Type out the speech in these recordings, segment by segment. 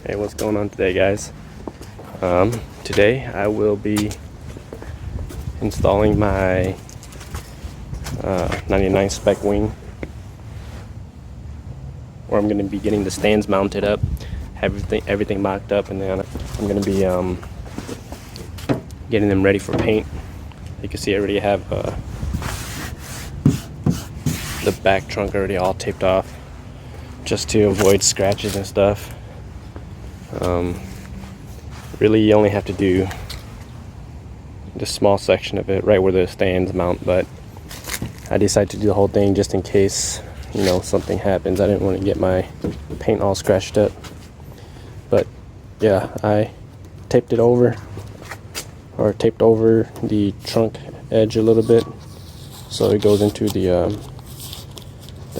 Hey, what's going on today, guys? Today I will be installing my 99 Spec wing, where I'm going to be getting the stands mounted up, have everything mocked up, and then I'm going to be getting them ready for paint. You can see I already have the back trunk already all taped off, just to avoid scratches and stuff. Really, you only have to do this small section of it right where the stands mount, but I decided to do the whole thing just in case, you know, something happens. I didn't want to get my paint all scratched up. But yeah, I taped it over, or taped over the trunk edge a little bit so it goes into the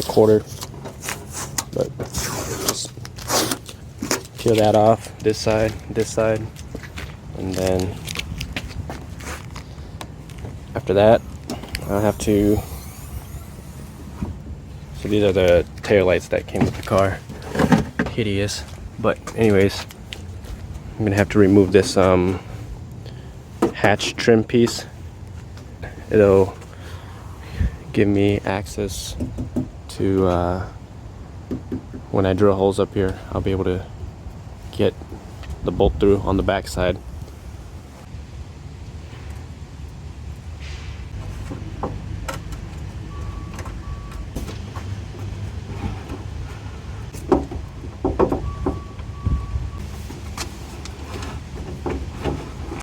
quarter. But just peel that off, this side, and then after that I'll have to, so these are the tail lights that came with the car. Hideous. But anyways, I'm gonna have to remove this hatch trim piece. It'll give me access to when I drill holes up here, I'll be able to get the bolt through on the back side.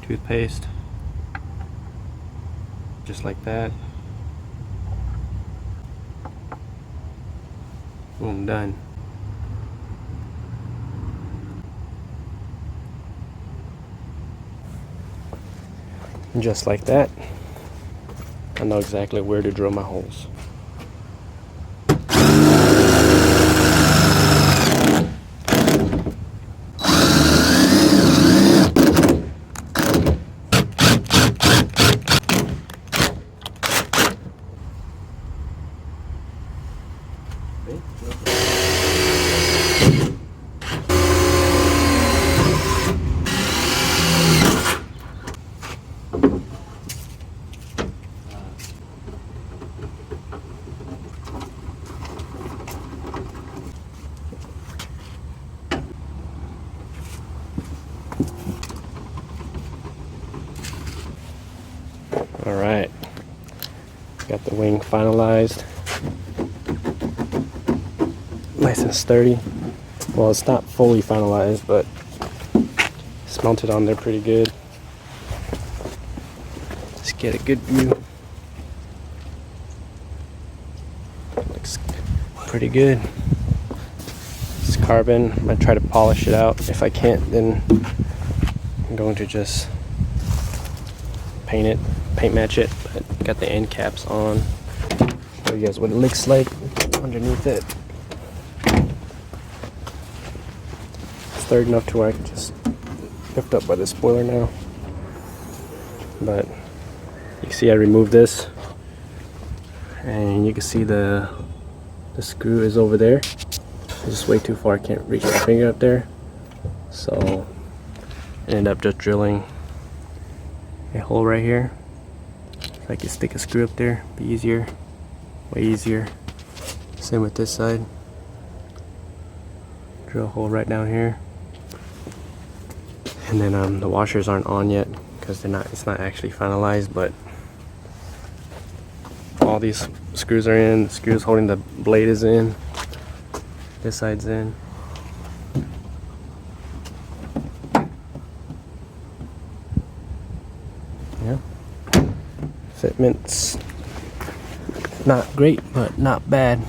Toothpaste, just like that. Boom, done. Just like that, I know exactly where to drill my holes. Alright, got the wing finalized, nice and sturdy. Well, it's not fully finalized, but it's mounted on there pretty good. Let's get a good view. Looks pretty good. It's carbon. I'm going to try to polish it out. If I can't, then I'm going to just paint match it. But got the end caps on. Show you guys what it looks like underneath it. Sturdy enough to where I can just lift up by the spoiler now. But you can see I removed this, and you can see the screw is over there. It's just way too far. I can't reach my finger up there, so I ended up just drilling a hole right here. If I could stick a screw up there, be easier, way easier. Same with this side. Drill a hole right down here, and then the washers aren't on yet because it's not actually finalized, but all these screws are in. The screws holding the blade is in. This side's in. Yeah. Fitment's not great, but not bad.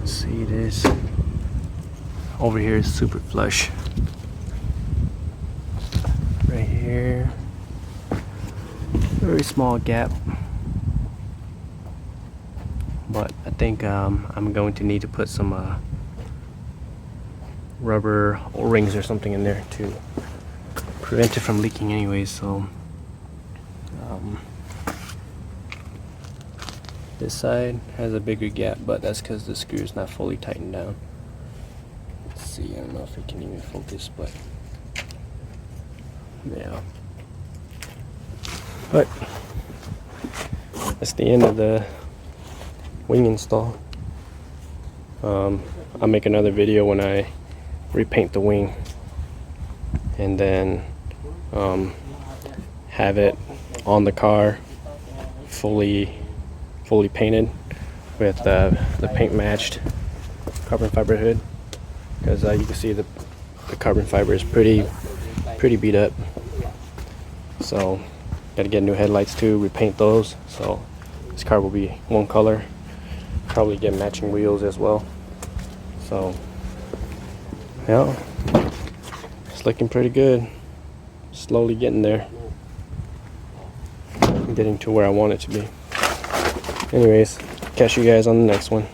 See this over here is super flush. Right here, very small gap, but I think I'm going to need to put some rubber O-rings or something in there to prevent it from leaking anyways. So This side has a bigger gap, but that's because the screw is not fully tightened down. Let's see, I don't know if it can even focus, but yeah. But that's the end of the wing install. I'll make another video when I repaint the wing, and then have it on the car fully painted with the paint matched carbon fiber hood, because you can see the carbon fiber is pretty beat up. So got to get new headlights too, repaint those, so this car will be one color. Probably get matching wheels as well. So yeah, it's looking pretty good. Slowly getting there, getting to where I want it to be. Anyways, catch you guys on the next one.